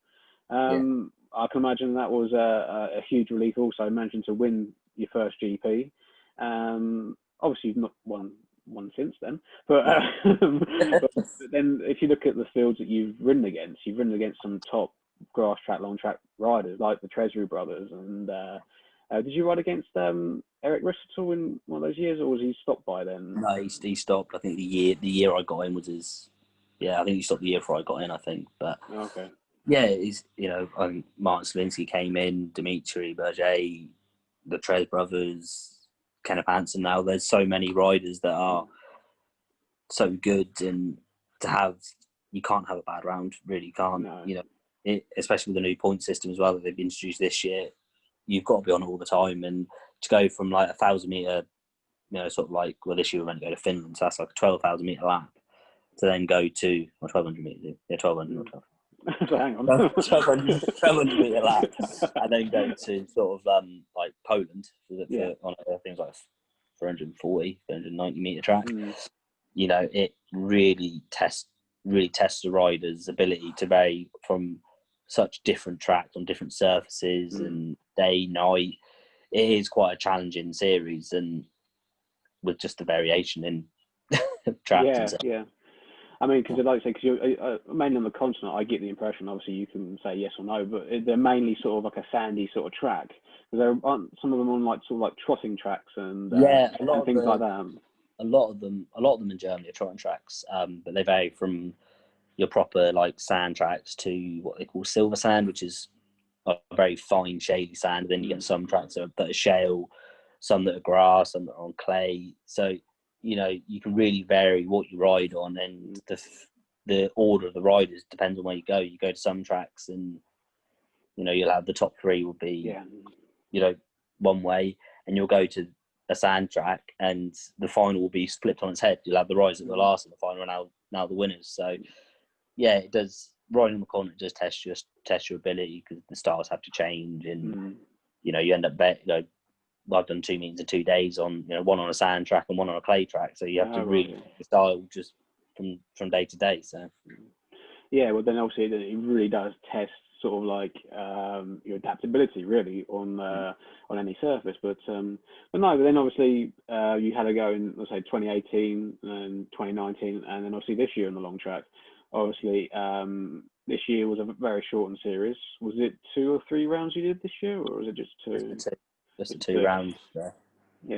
I can imagine that was a huge relief also, managing to win your first GP. Obviously, you've not won since then. But, but then if you look at the fields that you've ridden against some top grass track, long track riders like the Treasury brothers. And did you ride against Eric Rissettle in one of those years, or was he stopped by then? No, he stopped. I think the year I got in was his. Yeah, I think he stopped the year before I got in. I think, but okay. Yeah, he's Martin Slinsky came in, Dimitri Berger, the Trez brothers, Kenneth Hansen. Now there's so many riders that are so good, and you can't have a bad round. Really, you can't. No. Especially with the new point system as well that they've introduced this year. You've got to be on all the time, and to go from like 1,000 meter, sort of like this year we're meant to go to Finland, so that's like a 12,000 meter lap, to then go to 1,200 meters. Yeah, 1,200 or 12. So hang on. 1,200 meter lap, and then go to sort of like Poland on things like 440, 490 meter track. It really tests the rider's ability to vary from such different tracks on different surfaces and day, night. It is quite a challenging series, and with just the variation in tracks and stuff. Yeah. I mean, because like I say, because you're mainly on the continent, I get the impression. Obviously, you can say yes or no, but they're mainly sort of like a sandy sort of track. Because there aren't some of them on like sort of like trotting tracks and and things like that. A lot of them in Germany are trotting tracks, but they vary from your proper like sand tracks to what they call silver sand, which is a very fine shady sand. Then you get some tracks that are shale, some that are grass, some that are on clay. So, you know, you can really vary what you ride on, and the order of the riders depends on where you go. You go to some tracks and, you know, you'll have the top three will be, you know, one way, and you'll go to a sand track and the final will be flipped on its head. You'll have the riders at the last and the final and now the winners. So, yeah, it does. Riding the corner does test your ability, because the styles have to change, and you know, you end up I've done 2 meetings in 2 days on, you know, one on a sand track and one on a clay track, so you have to really style just from day to day. So yeah, well then obviously it really does test sort of like your adaptability really on any surface. But no, but then obviously you had a go in, let's say, 2018 and 2019, and then obviously this year in the long track. Obviously, this year was a very shortened series. Was it 2 or 3 rounds you did this year, or was it just 2? Just 2 rounds. Yeah,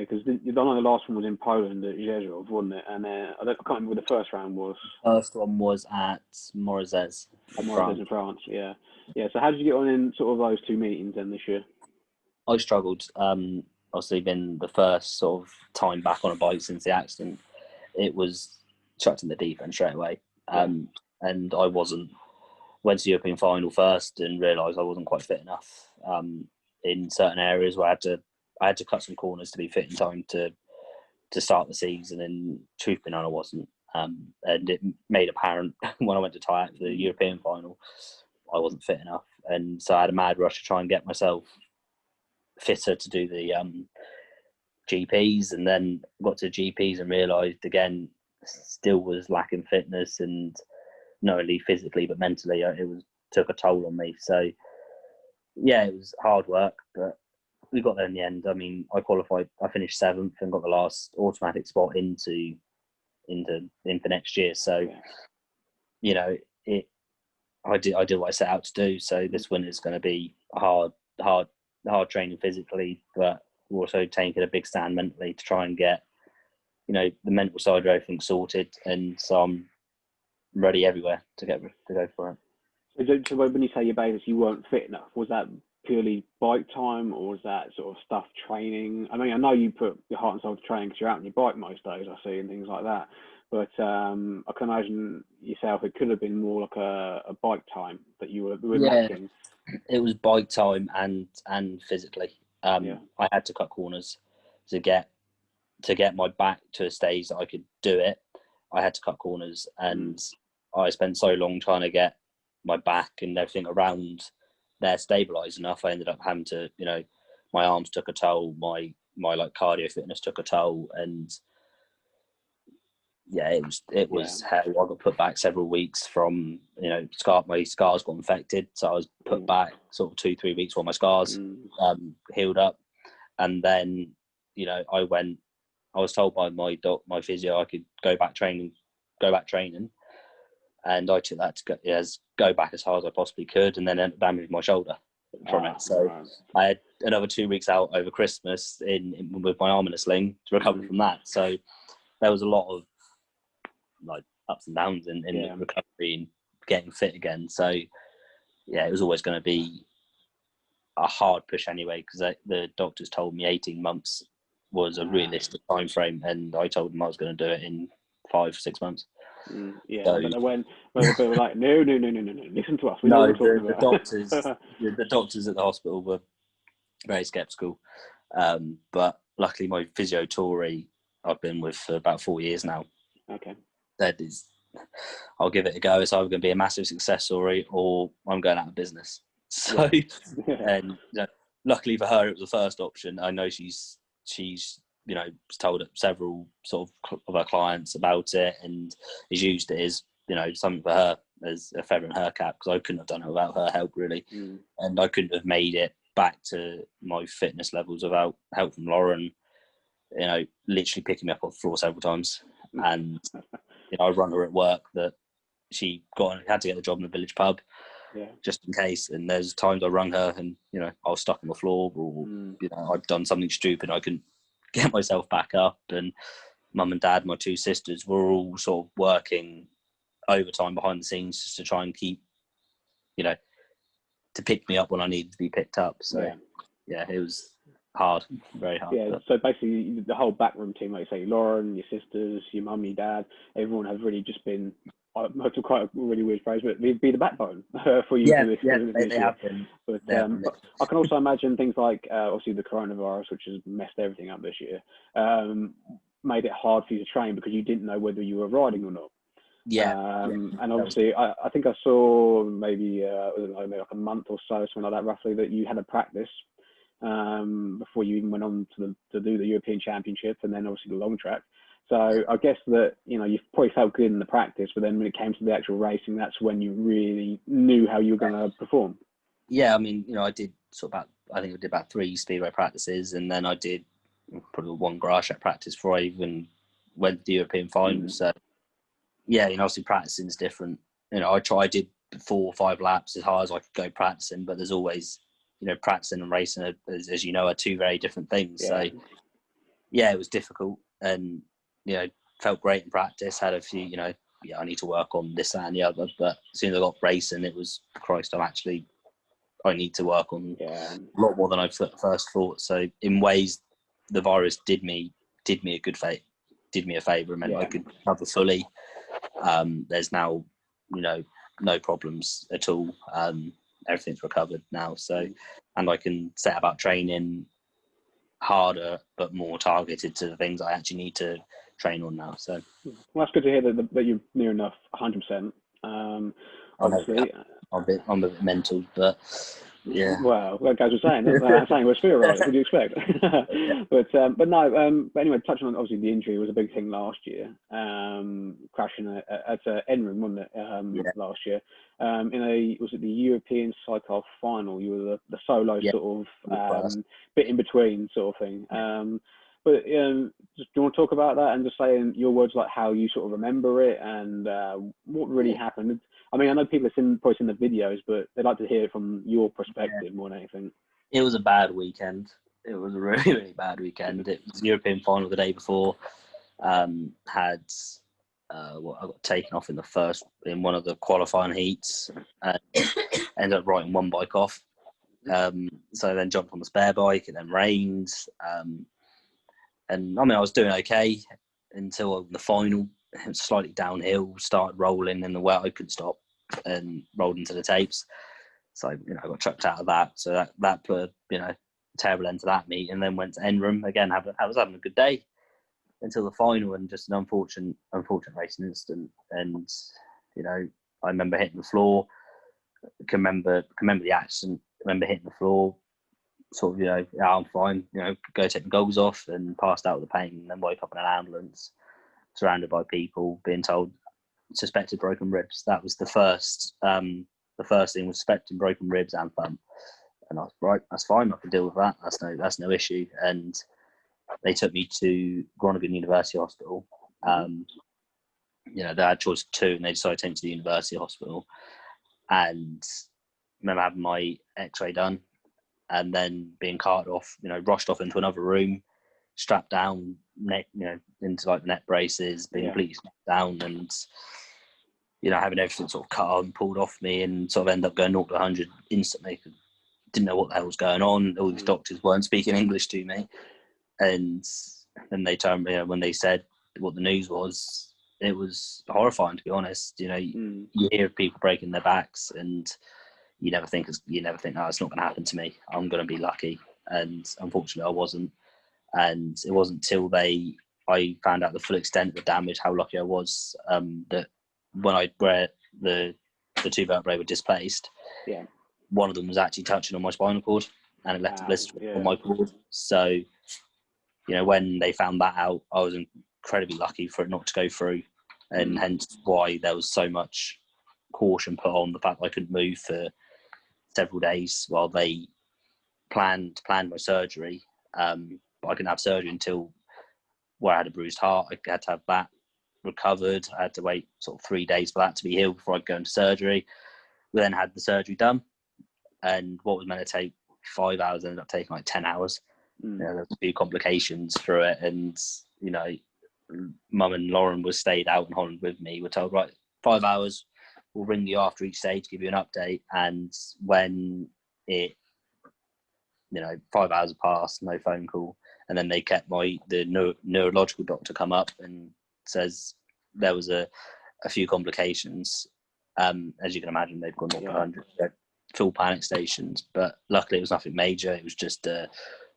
because I know the last one was in Poland at Rzeszów, wasn't it? And I can't remember what the first round was. First one was at Morizet in France. Yeah. So how did you get on in sort of those 2 meetings then this year? I struggled. Obviously, been the first sort of time back on a bike since the accident. It was chucked in the deep end straight away. And I went to the European final first and realised I wasn't quite fit enough in certain areas where I had to cut some corners to be fit in time to start the season, and truth be known, I wasn't. And it made apparent when I went to tie out for the European final, I wasn't fit enough, and so I had a mad rush to try and get myself fitter to do the GPs, and then got to GPs and realised again still was lacking fitness, and not only physically but mentally it took a toll on me. So yeah, it was hard work, but we got there in the end. I mean, I qualified, I finished 7th and got the last automatic spot into next year. So you know, I did what I set out to do. So this winter is going to be hard training physically, but we're also taking a big stand mentally to try and get, you know, the mental side of everything sorted, and so I'm ready everywhere to go for it. So when you say your basis, you weren't fit enough, was that purely bike time, or was that sort of stuff training? I mean, I know you put your heart and soul to training because you're out on your bike most days, I see, and things like that. But I can imagine yourself, it could have been more like a bike time that you were lacking. It was bike time and physically. I had to cut corners to get my back to a stage that I could do it. I had to cut corners, and I spent so long trying to get my back and everything around there stabilized enough. I ended up having to, you know, my arms took a toll, my like cardio fitness took a toll, and yeah, it was hell. I got put back several weeks from, you know, my scars got infected, so I was put back sort of 2-3 weeks while my scars healed up, and then, you know, I was told by my physio I could go back training, and I took that to go back as hard as I possibly could, and then ended up damaging my shoulder from it. So I had another 2 weeks out over Christmas with my arm in a sling to recover from that. So there was a lot of like ups and downs in recovery and getting fit again. So yeah, it was always going to be a hard push anyway, because the doctors told me 18 months was a realistic time frame, and I told them I was going to do it in 5-6 months. So, but when they were like, no, listen to us. We know what we're talking about. The doctors at the hospital were very sceptical, but luckily my physio Tori I've been with for about 4 years now. Okay. That is, I'll give it a go. It's either going to be a massive success story or I'm going out of business. So, and you know, luckily for her, it was the first option. I know she's you know, told several sort of her clients about it, and has used it as, you know, something for her as a feather in her cap, because I couldn't have done it without her help really, and I couldn't have made it back to my fitness levels without help from Lauren. You know, literally picking me up off the floor several times, and you know, I run her at work that she had to get the job in the village pub, just in case. And there's times I rung her, and you know, I was stuck on the floor, or you know, I'd done something stupid, I couldn't get myself back up. And mum and dad, my 2 sisters, were all sort of working overtime behind the scenes just to try and keep, you know, to pick me up when I needed to be picked up. So yeah, it was hard, very hard. Yeah, so basically the whole backroom team, like you say, Lauren, your sisters, your mum, your dad, everyone has really just been, to quite a really weird phrase, but they'd be the backbone for you for this they have been. But I can also imagine things like, obviously the coronavirus, which has messed everything up this year, made it hard for you to train because you didn't know whether you were riding or not. And obviously, I think I saw maybe maybe like a month or so, something like that, roughly, that you had a practice before you even went on to do the European Championship, and then obviously the long track. So I guess that you probably felt good in the practice, but then when it came to the actual racing, that's when you really knew how you were going to perform. Yeah, I mean, I did I think I did about 3 speedway practices, and then I did probably 1 Grasstrack practice before I even went to the European finals. So yeah, obviously practicing is different. I did 4 or 5 laps as hard as I could go practicing, but there's always, practicing and racing, as you know, are 2 very different things. Yeah. So yeah, it was difficult, and felt great in practice. Had a few, I need to work on this, that, and the other. But as soon as I got racing, it was, Christ, I need to work on a lot more than I first thought. So in ways, the virus did me a good did me a favour. I mean, I could recover fully. There's now, no problems at all. Everything's recovered now. So, and I can set about training harder but more targeted to the things I actually need to train on now. So well, that's good to hear that you're near enough 100%. Obviously I'm a bit mental, but yeah. Well, like guys were saying, that's saying we're spirit riders. What do you expect? But no. But anyway, touching on obviously the injury was a big thing last year. Crashing at Enron, wasn't it? Last year. Was it the European Cycle final? You were the solo sort of bit in between sort of thing. But do you want to talk about that and just say in your words like how you sort of remember it and what really happened? I mean, I know people have probably seen the videos, but they'd like to hear it from your perspective more than anything. It was a bad weekend. It was a really, really bad weekend. It was the European final the day before. I got taken off in one of the qualifying heats. Ended up writing 1 bike off. So I then jumped on the spare bike. It then rained. And I mean, I was doing okay until the final. It was slightly downhill, started rolling in the wet. I couldn't stop and rolled into the tapes. So, I got chucked out of that. So that put, a terrible end to that meet, and then went to Enron again. I was having a good day until the final, and just an unfortunate racing incident. And, I remember hitting the floor. Can remember the accident. Remember hitting the floor. Sort of, I'm fine. Go take the goggles off, and passed out with the pain, and then woke up in an ambulance, surrounded by people, being told suspected broken ribs. That was the first. The first thing was suspected broken ribs and thumb, and I was right. That's fine. I can deal with that. That's no issue. And they took me to Groningen University Hospital. They had choice of 2, and they decided to take me to the University Hospital. And I remember having my X-ray done, and then being carted off. Rushed off into another room, strapped down, neck, into like the neck braces, being completely strapped down, and having everything sort of cut on, pulled off me, and sort of end up going 0 to 100 instantly. Didn't know what the hell was going on. All these doctors weren't speaking English to me, and then they told me when they said what the news was, it was horrifying, to be honest. You hear of people breaking their backs, and you never think, oh, it's not going to happen to me. I'm going to be lucky, and unfortunately, I wasn't. And it wasn't till I found out the full extent of the damage, how lucky I was, that where the 2 vertebrae were displaced, one of them was actually touching on my spinal cord, and it left a blister on my cord. So, when they found that out, I was incredibly lucky for it not to go through, and hence why there was so much caution put on the fact that I couldn't move for several days while they planned my surgery. But I couldn't have surgery until where I had a bruised heart. I had to have that recovered. I had to wait sort of 3 days for that to be healed before I could go into surgery. We then had the surgery done, and what was meant to take 5 hours ended up taking like 10 hours. There was a few complications through it, and Mum and Lauren stayed out in Holland with me. We're told, right, 5 hours, we'll ring you after each stage, give you an update. And when it, 5 hours have passed, no phone call. And then they kept the neurological doctor come up and says there was a few complications. As you can imagine, they've gone up 100 full panic stations, but luckily it was nothing major. It was just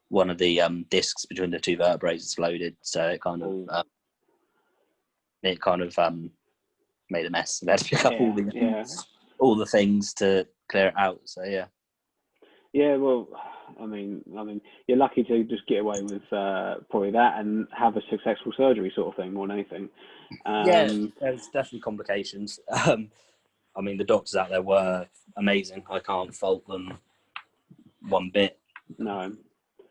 one of the discs between the two vertebrae exploded, so it kind of made a mess. They had to pick up all the things to clear it out. So yeah. Well, I mean, you're lucky to just get away with probably that and have a successful surgery sort of thing more than anything. There's definitely complications. I mean, the doctors out there were amazing. I can't fault them one bit. No.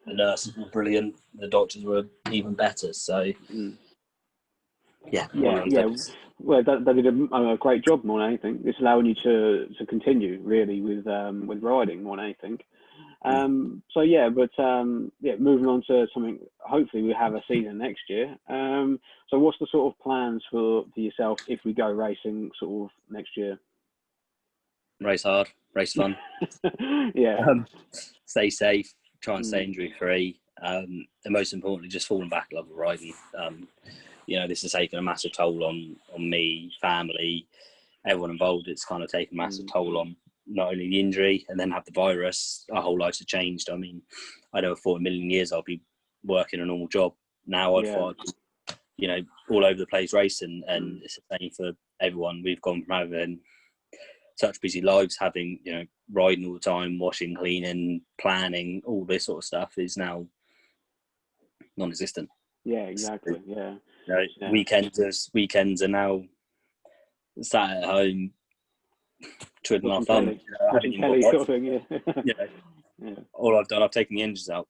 The nurses were brilliant. The doctors were even better. So, yeah. Well, they did a great job more than anything. It's allowing you to continue really with riding more than anything. Moving on to something. Hopefully, we have a season next year. So, what's the sort of plans for yourself if we go racing sort of next year? Race hard, race fun. Stay safe. Try and stay injury free. And most importantly, just falling back love of riding. This has taken a massive toll on me, family, everyone involved. It's kind of taken a massive toll on not only the injury and then have the virus. Our whole lives have changed. I mean, I never thought in a million years I'll be working a normal job. Now I thought, all over the place racing, and it's the same for everyone. We've gone from having such busy lives, having, riding all the time, washing, cleaning, planning, all this sort of stuff is now non-existent. Yeah, exactly. Weekends are now sat at home twiddling our thumbs. All I've done, I've taken the engines out.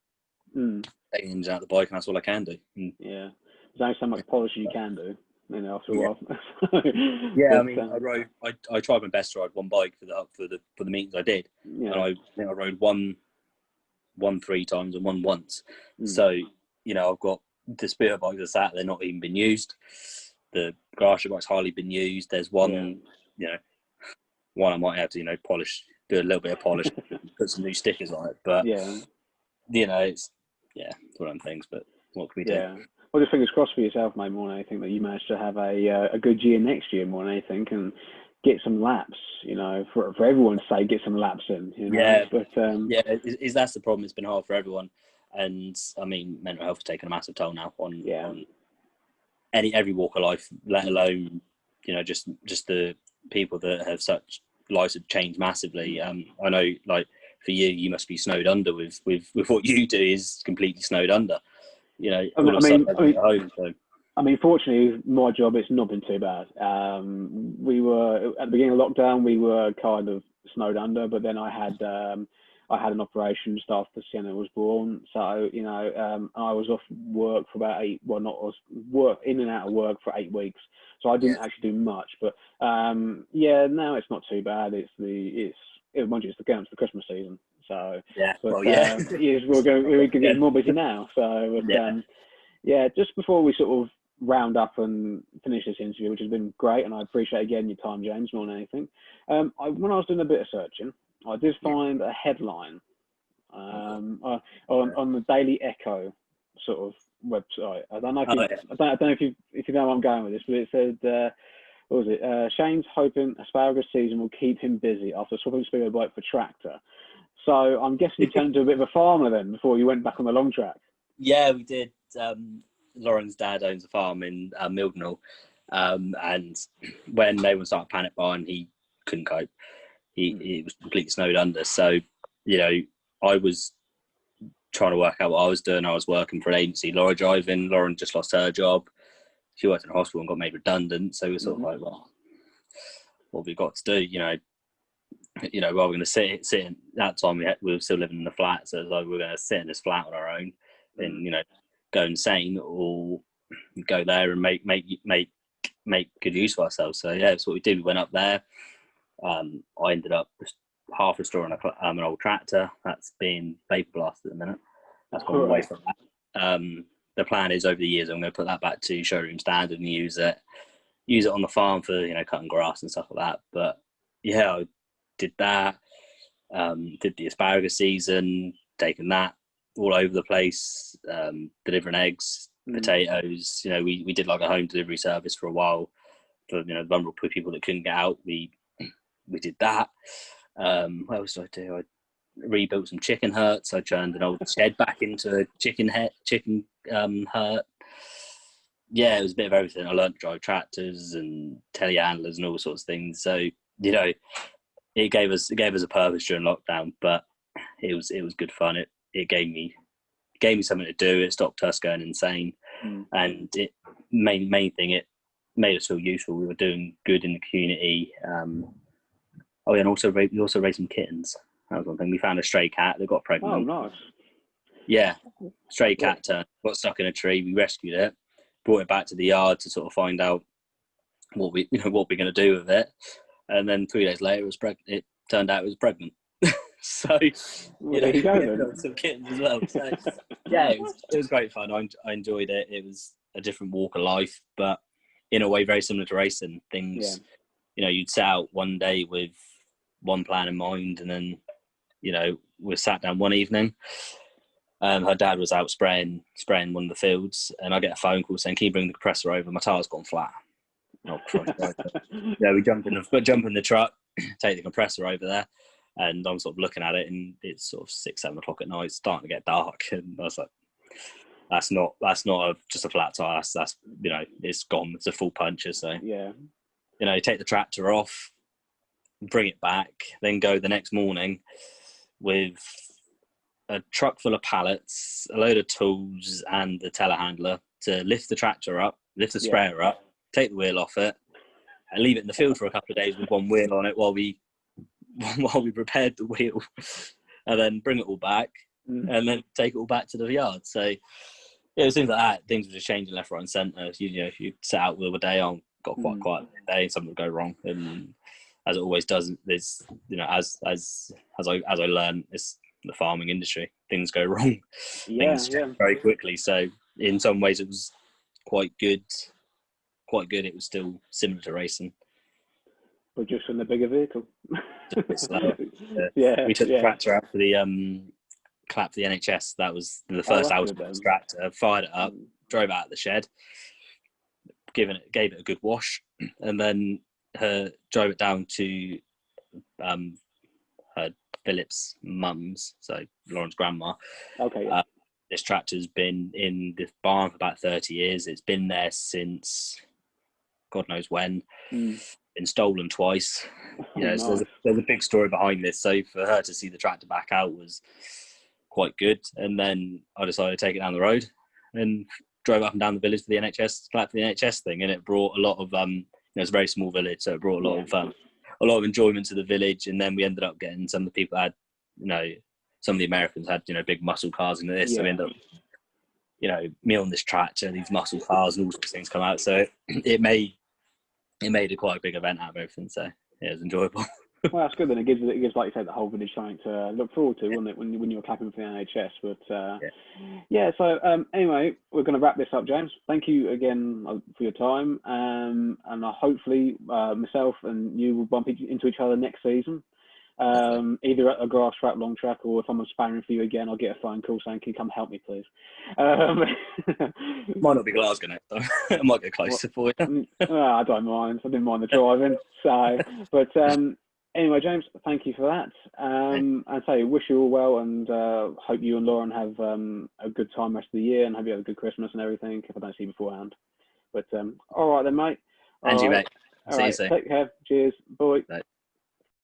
Taking the engines out of the bike, and that's all I can do. Yeah, there's only so much polishing you can do. After a while. I tried my best to ride one bike for the meetings I did, and I think I rode one 3 times and one once. So I've got the speeder bikes are sat, they're not even been used. The Grasstrack bike's hardly been used. There's one, one I might have to polish, do a little bit of polish, put some new stickers on it. But it's one of them things. But what can we do? Well, just fingers crossed for yourself, mate, more than anything, that you manage to have a good year next year more than anything, and get some laps, for everyone's sake, get some laps in. That's the problem. It's been hard for everyone, and I mean, mental health has taken a massive toll now on every walk of life, let alone just the people that have such lives have changed massively. I know, like for you must be snowed under with what you do is completely snowed under. Fortunately, my job, it's not been too bad. We were at the beginning of lockdown, we were kind of snowed under, but then I had an operation just after Sienna was born. So I was off work for about in and out of work for 8 weeks. So I didn't actually do much, but now it's not too bad. It's the Christmas season. So we're going to get more busy now. So just before we sort of round up and finish this interview, which has been great, and I appreciate again your time, James, more than anything. When I was doing a bit of searching, I did find a headline on the Daily Echo sort of website. I don't know if you know where I'm going with this, but it said, what was it? Shane's hoping asparagus season will keep him busy after swapping speedway bike for tractor. So I'm guessing you turned into a bit of a farmer then before you went back on the long track. Yeah, we did. Lauren's dad owns a farm in Mildenhall, and when they would start panic buying, he couldn't cope. He was completely snowed under. So, I was trying to work out what I was doing. I was working for an agency, lorry driving. Lauren just lost her job. She worked in a hospital and got made redundant. So we were sort of like, well, what have we got to do? Rather we're going to sit in that time we were still living in the flat, so like we're going to sit in this flat on our own and go insane, or go there and make good use of ourselves. So that's what we did. We went up there. I ended up just half restoring an old tractor that's being vapor blasted at the minute. That's gone away from that. The plan is over the years I'm going to put that back to showroom standard and use it on the farm for cutting grass and stuff like that. But yeah, I did that. Did the asparagus season, taking that all over the place, delivering eggs, potatoes. You know, we did like a home delivery service for a while for, you know, vulnerable people that couldn't get out. We did that. What else did I do? I rebuilt some chicken huts. I turned an old shed back into a chicken hut. Yeah, it was a bit of everything. I learned to drive tractors and telehandlers and all sorts of things. So, you know, it gave us a purpose during lockdown, but it was good fun. It gave me something to do. It stopped us going insane, and it main thing, it made us feel useful. We were doing good in the community. Oh yeah, and we also raised some kittens. That was one thing. We found a stray cat that got pregnant. Oh, nice. Yeah, stray cat got stuck in a tree. We rescued it, brought it back to the yard to sort of find out what we're going to do with it. And then 3 days later, it turned out it was pregnant. So, there you go, some kittens as well. So, yeah, it was great fun. I enjoyed it. It was a different walk of life, but in a way very similar to racing. Things, you know, you'd set out one day with one plan in mind, and then, you know, we sat down one evening. Her dad was out spraying one of the fields, and I get a phone call saying, "Can you bring the compressor over? My tyre's gone flat." Oh, yeah, we jump in the truck, take the compressor over there, and I'm sort of looking at it, and it's sort of 6-7 o'clock at night. It's starting to get dark, and I was like, "That's not just a flat tire. That's you know, it's gone. It's a full puncture." So yeah, you know, take the tractor off, bring it back, then go the next morning with a truck full of pallets, a load of tools, and the telehandler to lift the tractor up, lift the sprayer up, take the wheel off it, and leave it in the field for a couple of days with one wheel on it while we repaired the wheel, and then bring it all back, and then take it all back to the yard. So yeah, it was things like that. Things were just changing left, right, and centre. You know, if you set out with a day on, got quite quiet day, something would go wrong, and as it always does, there's, you know, as I learn, it's the farming industry. Things go wrong. Things change very quickly. So in some ways, it was quite good. It was still similar to racing, but just in the bigger vehicle. Slower. We took the tractor out for the clap for the NHS. That was the first outdoors tractor. Fired it up, drove out of the shed, gave it a good wash, and then drove it down to her Philip's mum's, so Lauren's grandma. Okay. This tractor's been in the barn for about 30 years. It's been there since God knows when. Been stolen twice. You know, nice. There's a big story behind this. So for her to see the tractor back out was quite good. And then I decided to take it down the road and drove up and down the village for the NHS thing. And it brought a lot of, you know, it's a very small village, so it brought a lot of enjoyment to the village. And then we ended up getting some of the people had, you know, some of the Americans had, you know, big muscle cars into this. So we ended up, you know, me on this tractor, these muscle cars and all sorts of things come out. So it made a quite a big event out of everything. So yeah, it was enjoyable. Well, that's good. Then it gives, like you said, the whole village something to look forward to, wouldn't it, when you're clapping for the NHS? But so anyway, we're going to wrap this up, James. Thank you again for your time, and hopefully myself and you will bump into each other next season. Either at a grass track, long track, or if I'm sparring for you again, I'll get a phone call saying, "Can you come help me, please?" Might not be Glasgow next time. I might get closer for you. I don't mind. I didn't mind the driving. So, but anyway, James, thank you for that. And say, wish you all well, and hope you and Lauren have a good time rest of the year, and hope you have a good Christmas and everything. If I don't see you beforehand, but all right then, mate. And you, mate. All right, take care. Cheers. Bye.